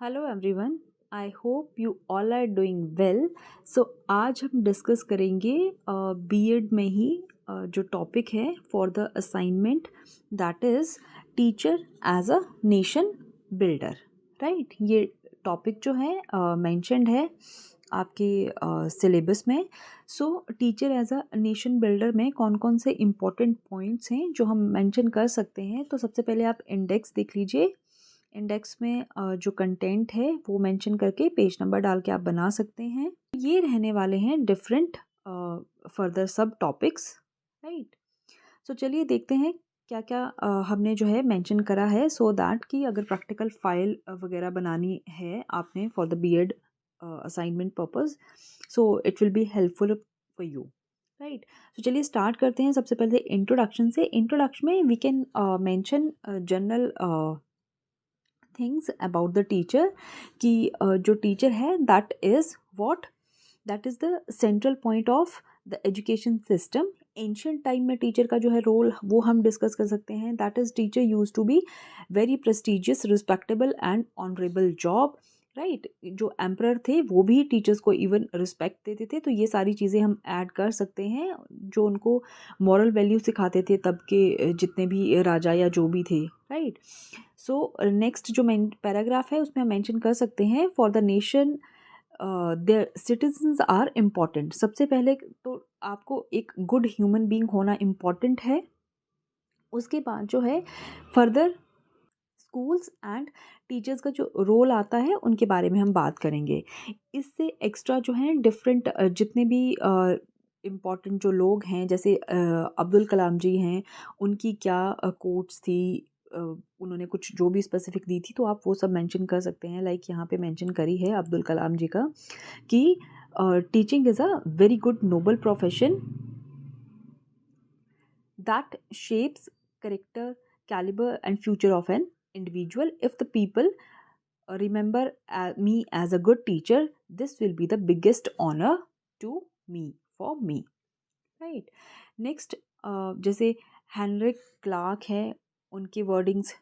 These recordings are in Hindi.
Hello everyone, I hope you all are doing well. So आज हम डिस्कस करेंगे बीएड में ही जो टॉपिक है for the assignment, that is teacher as a nation builder. Right, ये टॉपिक जो है मेंशन्ड है आपके सिलेबस में। So teacher as a nation builder में कौन कौन से इम्पोर्टेंट पॉइंट्स हैं जो हम मेंशन कर सकते हैं। तो सबसे पहले आप इंडेक्स देख लीजिए। इंडेक्स में जो कंटेंट है वो मेंशन करके पेज नंबर डाल के आप बना सकते हैं। ये रहने वाले हैं डिफरेंट फर्दर सब टॉपिक्स। राइट, सो चलिए देखते हैं क्या क्या हमने जो है मेंशन करा है, सो दैट कि अगर प्रैक्टिकल फाइल वगैरह बनानी है आपने for the BEd assignment purpose, so it will be helpful for you. Right, तो चलिए स्टार्ट करते हैं। सबसे पहले इंट्रोडक्शन से। इंट्रोडक्शन में we can mention general things about the teacher कि जो टीचर है that is what, that is the central point of the education system. Ancient time में टीचर का जो है रोल वो हम डिस्कस कर सकते हैं। That is teacher use to be very prestigious, respectable and honourable job. Right, जो एम्परर थे वो भी टीचर्स को इवन रिस्पेक्ट देते थे। तो ये सारी चीज़ें हम ऐड कर सकते हैं जो उनको मॉरल वैल्यू सिखाते थे तब के जितने भी राजा या जो भी थे। राइट, सो नेक्स्ट जो पैराग्राफ है उसमें हम मेंशन कर सकते हैं for the nation their citizens are important. सबसे पहले तो आपको एक गुड ह्यूमन बीइंग होना इम्पॉर्टेंट है। उसके बाद जो है फर्दर स्कूल्स एंड टीचर्स का जो रोल आता है उनके बारे में हम बात करेंगे। इससे एक्स्ट्रा जो है डिफरेंट जितने भी इम्पॉर्टेंट जो लोग हैं, जैसे अब्दुल कलाम जी हैं, उनकी क्या कोट्स थी, उन्होंने कुछ जो भी स्पेसिफिक दी थी तो आप वो सब मेंशन कर सकते हैं। लाइक यहाँ पे मेंशन करी है अब्दुल कलाम जी का कि teaching is a very good noble profession that shapes character, caliber and future of an individual. If the people remember me as a good teacher, this will be the biggest honor to me, for me. Right, next जैसे हेनरिक क्लार्क है, उनके वर्डिंग्स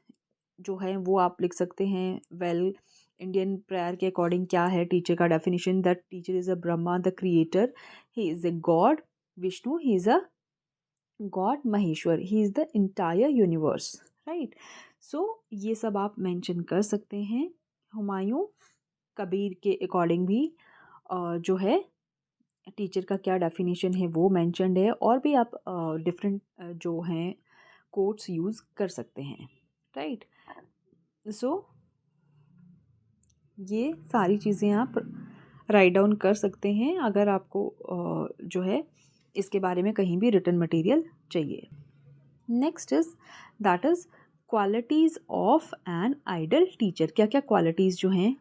जो है वो आप लिख सकते हैं। वेल, इंडियन प्रेयर के अकॉर्डिंग क्या है टीचर का definition, that teacher is a Brahma the creator, he is a god Vishnu, he is a god Maheshwar, he is the entire universe. Right, so ये सब आप मेंशन कर सकते हैं। हुमायूं कबीर के अकॉर्डिंग भी जो है टीचर का क्या डेफिनेशन है वो मेंशन्ड है। और भी आप डिफरेंट जो हैं कोट्स यूज़ कर सकते हैं। राइट, सो ये सारी चीज़ें आप राइट डाउन कर सकते हैं अगर आपको जो है इसके बारे में कहीं भी रिटन मटेरियल चाहिए। Next is that is qualities of an ideal teacher. क्या क्या क्वालिटीज़ जो हैं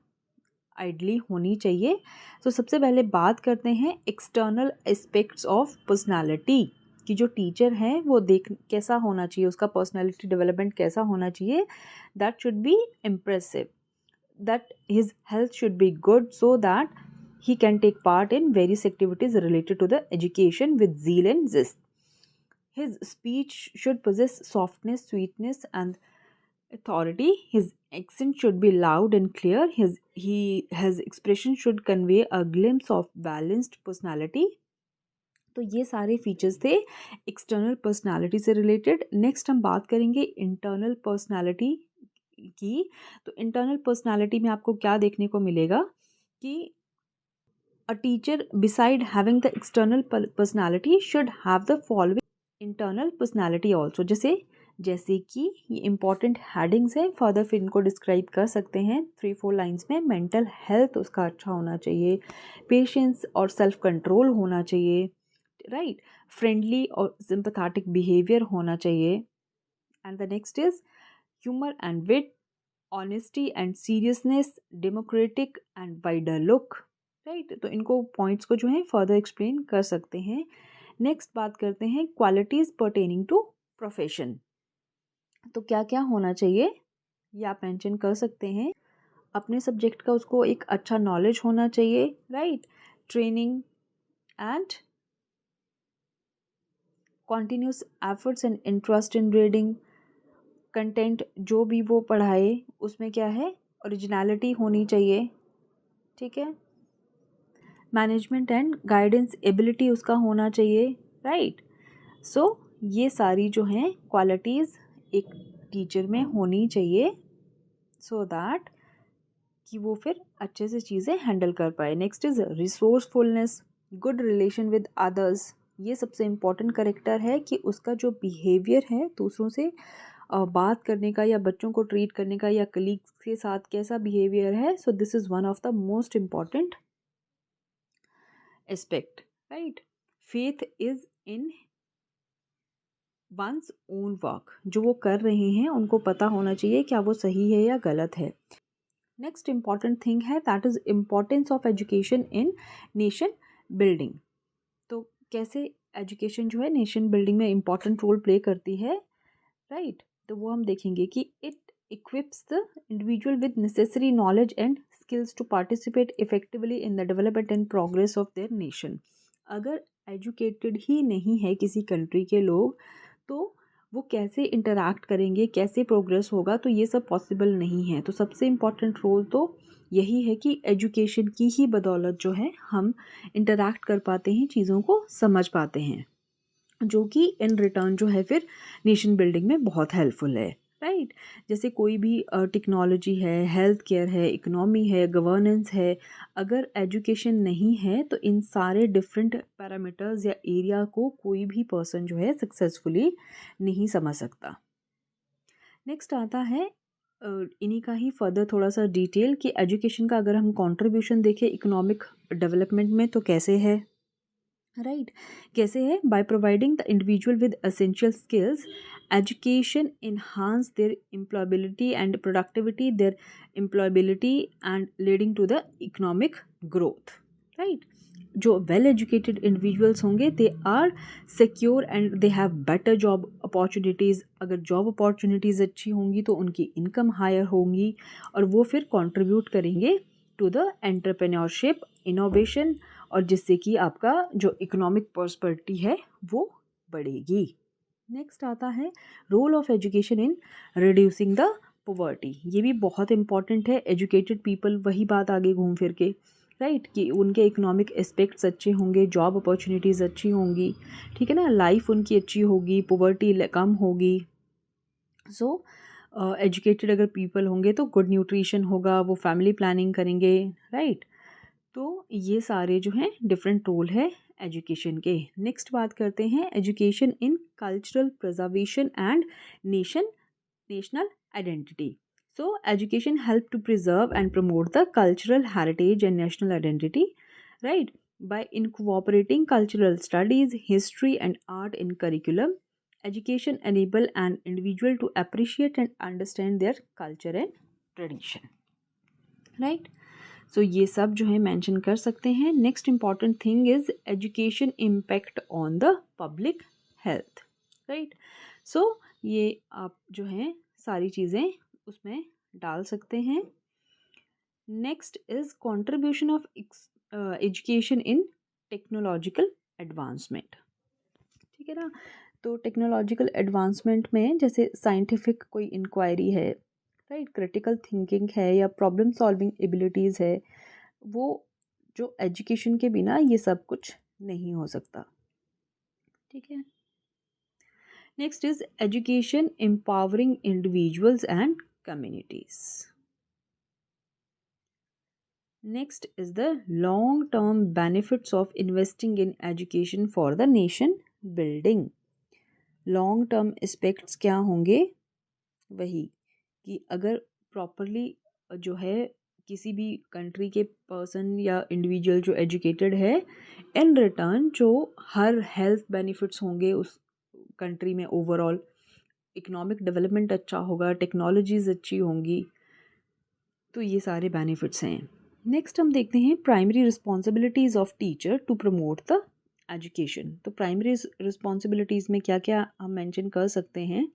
आइडली होनी चाहिए। तो सबसे पहले बात करते हैं एक्सटर्नल एस्पेक्ट्स ऑफ पर्सनालिटी कि जो टीचर है वो देख कैसा होना चाहिए, उसका पर्सनालिटी डेवलपमेंट कैसा होना चाहिए। That should be impressive, that his health should be good so that he can take part in various activities related to the education with zeal and zest. His speech should possess softness, sweetness and authority. His accent should be loud and clear. His expression should convey a glimpse of balanced personality. तो ये सारे फीचर्स थे एक्सटर्नल पर्सनालिटी से रिलेटेड। नेक्स्ट हम बात करेंगे इंटरनल पर्सनालिटी की। तो इंटरनल पर्सनालिटी में आपको क्या देखने को मिलेगा कि a teacher beside having the external personality should have the following internal personality also. जैसे कि ये इंपॉर्टेंट हेडिंग्स हैं, फर्दर फिर इनको डिस्क्राइब कर सकते हैं 3-4 लाइन्स में। मेंटल हेल्थ उसका अच्छा होना चाहिए, पेशेंस और सेल्फ कंट्रोल होना चाहिए। राइट, फ्रेंडली और सिंपैथेटिक बिहेवियर होना चाहिए। And the next is humour and wit, honesty and seriousness, democratic and wider look. Right, तो इनको पॉइंट्स को जो है फर्दर एक्सप्लेन कर सकते हैं। नेक्स्ट बात करते हैं क्वालिटीज़ पर्टेनिंग टू प्रोफेशन। तो क्या क्या होना चाहिए ये आप मेंशन कर सकते हैं। अपने सब्जेक्ट का उसको एक अच्छा नॉलेज होना चाहिए। Right, training and continuous efforts and interest in reading. Content जो भी वो पढ़ाए उसमें क्या है ओरिजिनलिटी होनी चाहिए, ठीक है, मैनेजमेंट एंड गाइडेंस एबिलिटी उसका होना चाहिए, राइट। सो ये सारी जो हैं क्वालिटीज़ एक टीचर में होनी चाहिए, सो दैट कि वो फिर अच्छे से चीज़ें हैंडल कर पाए। Next is resourcefulness, good relation with others. ये सबसे इम्पॉर्टेंट करेक्टर है कि उसका जो बिहेवियर है दूसरों से बात करने का या बच्चों को ट्रीट करने का या कलीग्स के साथ कैसा बिहेवियर है। So this is one of the most important aspect, right. Faith is in one's own work, जो वो कर रहे हैं उनको पता होना चाहिए क्या वो सही है या गलत है। नेक्स्ट इम्पॉर्टेंट थिंग है that is importance of education in nation building. तो कैसे एजुकेशन जो है नेशन बिल्डिंग में इम्पॉर्टेंट रोल प्ले करती है, राइट। तो वो हम देखेंगे कि it equips the individual with necessary knowledge and skills to participate effectively in the development and progress of their nation. अगर एजुकेटेड ही नहीं है किसी कंट्री के लोग तो वो कैसे इंटरैक्ट करेंगे, कैसे प्रोग्रेस होगा, तो ये सब पॉसिबल नहीं है। तो सबसे इम्पॉर्टेंट रोल तो यही है कि एजुकेशन की ही बदौलत जो है हम इंटरैक्ट कर पाते हैं, चीज़ों को समझ पाते हैं, जो कि इन रिटर्न जो है फिर नेशन बिल्डिंग में बहुत हेल्पफुल है, राइट। जैसे कोई भी टेक्नोलॉजी है, हेल्थ केयर है, इकोनॉमी है, गवर्नेंस है, अगर एजुकेशन नहीं है तो इन सारे डिफरेंट पैरामीटर्स या एरिया को कोई भी पर्सन जो है सक्सेसफुली नहीं समझ सकता। नेक्स्ट आता है इन्हीं का ही फर्दर थोड़ा सा डिटेल कि एजुकेशन का अगर हम कंट्रीब्यूशन देखें इकोनॉमिक डेवलपमेंट में तो कैसे है, राइट। कैसे है, by providing the individual with essential skills education enhance their employability and productivity, their employability and leading to the economic growth, right. जो वेल एजुकेटेड इंडिविजुअल्स होंगे they are secure and they have better job opportunities. अगर जॉब अपॉर्चुनिटीज़ अच्छी होंगी तो उनकी इनकम हायर होंगी और वो फिर कंट्रीब्यूट करेंगे टू द एंटरप्रेन्योरशिप, इनोवेशन, और जिससे कि आपका जो इकोनॉमिक प्रॉस्पेरिटी है वो बढ़ेगी। नेक्स्ट आता है role of education in reducing the poverty. ये भी बहुत इंपॉर्टेंट है। एजुकेटेड पीपल, वही बात आगे घूम फिर के, राइट, कि उनके इकोनॉमिक एस्पेक्ट्स अच्छे होंगे, जॉब अपॉर्चुनिटीज़ अच्छी होंगी, ठीक है ना, लाइफ उनकी अच्छी होगी, पॉवर्टी कम होगी। सो एजुकेटेड अगर पीपल होंगे तो गुड न्यूट्रिशन होगा, वो फैमिली प्लानिंग करेंगे, राइट। तो ये सारे जो हैं डिफरेंट रोल है एजुकेशन के। नेक्स्ट बात करते हैं education in cultural preservation and national identity. So education help to preserve and promote the cultural heritage and national identity, right? By incorporating cultural studies, history and art in curriculum, education enable an individual to appreciate and understand their culture and tradition, right? So ये सब जो है मेंशन कर सकते हैं। Next important thing is education impact on the public health, right. So ये आप जो हैं सारी चीज़ें उसमें डाल सकते हैं। Next is contribution of education in technological advancement, ठीक है ना। तो टेक्नोलॉजिकल एडवांसमेंट में जैसे साइंटिफिक कोई इंक्वायरी है, राइट, क्रिटिकल थिंकिंग है या प्रॉब्लम सॉल्विंग एबिलिटीज़ है, वो जो एजुकेशन के बिना ये सब कुछ नहीं हो सकता, ठीक है। Next is education empowering individuals and communities. Next is the long term benefits of investing in education for the nation building. Long term aspects क्या होंगे, वही कि अगर प्रॉपरली जो है किसी भी कंट्री के पर्सन या इंडिविजुअल जो एजुकेटेड है, इन रिटर्न जो हर हेल्थ बेनिफिट्स होंगे उस कंट्री में, ओवरऑल इकोनॉमिक डेवलपमेंट अच्छा होगा, टेक्नोलॉजीज़ अच्छी होंगी, तो ये सारे बेनिफिट्स हैं। नेक्स्ट हम देखते हैं primary responsibilities of teacher to promote the education. तो प्राइमरी रिस्पॉन्सिबिलिटीज़ में क्या क्या हम मेंशन कर सकते हैं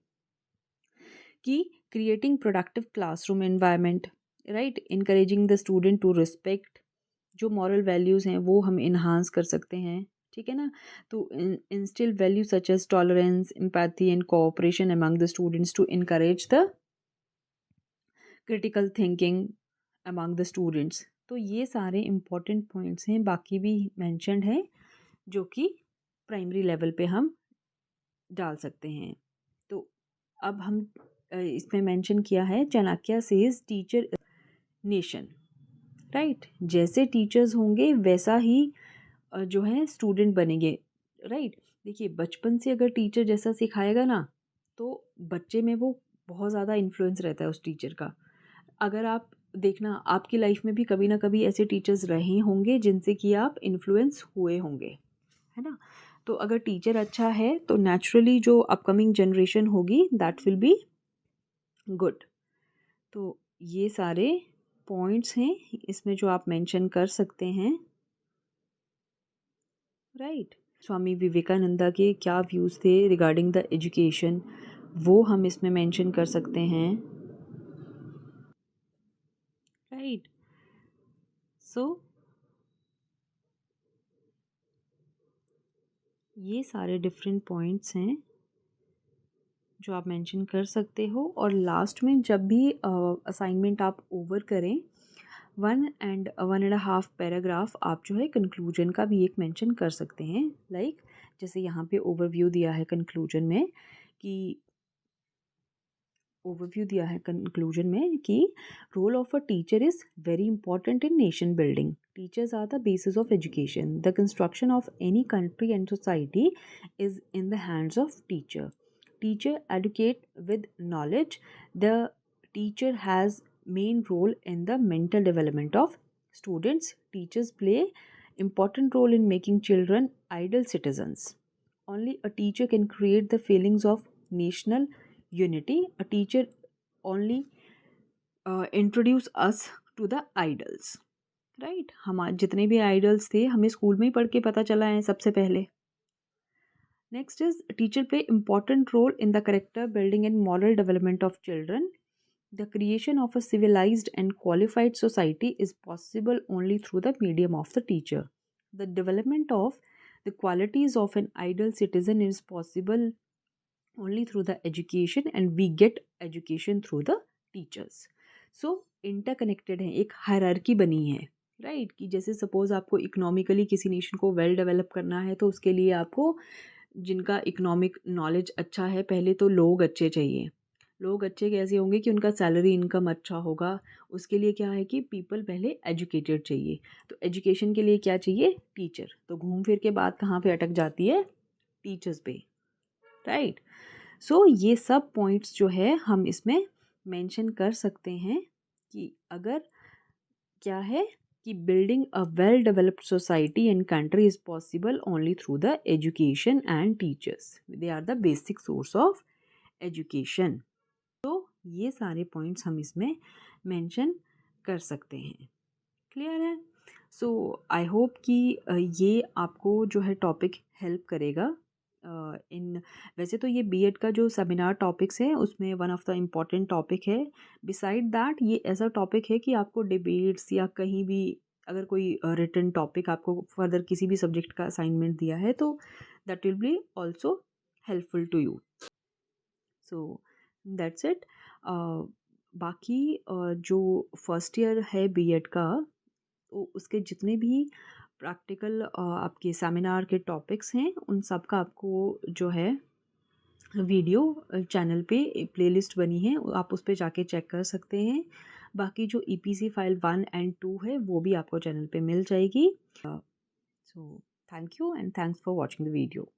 कि creating productive classroom environment, right, encouraging the student to respect, जो मॉरल वैल्यूज़ हैं वो हम इन्हांस कर सकते हैं, ठीक है ना। तो instil value such as tolerance, empathy and cooperation among the students to encourage the critical thinking, among the students. तो ये सारे इम्पॉर्टेंट पॉइंट्स हैं, बाकी भी मेंशन्ड हैं जो कि प्राइमरी लेवल पे हम डाल सकते हैं। तो अब हम इसमें मेंशन किया है Chanakya says teacher nation, right. जैसे टीचर्स होंगे वैसा ही जो है स्टूडेंट बनेंगे, राइट। देखिए बचपन से अगर टीचर जैसा सिखाएगा ना तो बच्चे में वो बहुत ज़्यादा इन्फ्लुएंस रहता है उस टीचर का। अगर आप देखना आपकी लाइफ में भी कभी ना कभी ऐसे टीचर्स रहे होंगे जिनसे कि आप इन्फ्लुएंस हुए होंगे, है ना। तो अगर टीचर अच्छा है तो नेचुरली जो अपकमिंग जनरेशन होगी दैट विल बी गुड। तो ये सारे पॉइंट्स हैं इसमें जो आप मेंशन कर सकते हैं, राइट। स्वामी विवेकानंदा के क्या व्यूज़ थे रिगार्डिंग द एजुकेशन, वो हम इसमें मेंशन कर सकते हैं, राइट। सो ये सारे डिफरेंट पॉइंट्स हैं जो आप मेंशन कर सकते हो। और लास्ट में जब भी असाइनमेंट आप ओवर करें 1.5 पैराग्राफ आप जो है कंक्लूजन का भी एक मेंशन कर सकते हैं। लाइक जैसे यहाँ पे ओवरव्यू दिया है कंक्लूजन में कि role of a teacher is very important in nation building. Teachers are the basis of education. The construction of any country and society is in the hands of teacher. Teacher educate with knowledge. The teacher has main role in the mental development of students. Teachers play important role in making children ideal citizens. Only a teacher can create the feelings of national unity. A teacher only introduce us to the idols, right। हमारे जितने भी आइडल्स थे हमें स्कूल में ही पढ़ के पता चला है सबसे पहले। Next is teacher play important role in the character building and moral development of children. The creation of a civilized and qualified society is possible only through the medium of the teacher. The development of the qualities of an ideal citizen is possible only through the education, and we get education through the teachers. So interconnected है, एक हायरार्की बनी है, राइट। कि जैसे सपोज आपको इकोनॉमिकली किसी नेशन को वेल डेवलप करना है तो उसके लिए आपको जिनका इकोनॉमिक नॉलेज अच्छा है पहले तो लोग अच्छे चाहिए। लोग अच्छे कैसे होंगे कि उनका सैलरी इनकम अच्छा होगा। उसके लिए क्या है कि पीपल पहले एजुकेटेड चाहिए। तो एजुकेशन के लिए क्या चाहिए, टीचर। तो घूम फिर के बात कहाँ पे अटक जाती है, टीचर्स पे, राइट। सो ये सब पॉइंट्स जो है हम इसमें मेंशन कर सकते हैं कि अगर क्या है कि building a well developed society and country is possible only through the education and teachers. They are the basic source of education. तो ये सारे पॉइंट्स हम इसमें मेंशन कर सकते हैं। क्लियर है। सो आई होप कि ये आपको जो है टॉपिक हेल्प करेगा इन। वैसे तो ये बीएड का जो सेमिनार टॉपिक्स है उसमें one of the important topic है। बिसाइड दैट ये ऐसा टॉपिक है कि आपको डिबेट्स या कहीं भी अगर कोई रिटन टॉपिक आपको फर्दर किसी भी सब्जेक्ट का असाइनमेंट दिया है तो that will be also helpful to you. So that's it. बाकी जो फर्स्ट ईयर है बीएड का तो उसके जितने भी प्रैक्टिकल आपके सेमिनार के टॉपिक्स हैं उन सब का आपको जो है वीडियो चैनल पे प्लेलिस्ट बनी है, आप उस पे जाके चेक कर सकते हैं। बाकी जो ईपीसी फाइल 1 एंड 2 है वो भी आपको चैनल पे मिल जाएगी। So thank you and thanks for watching the video.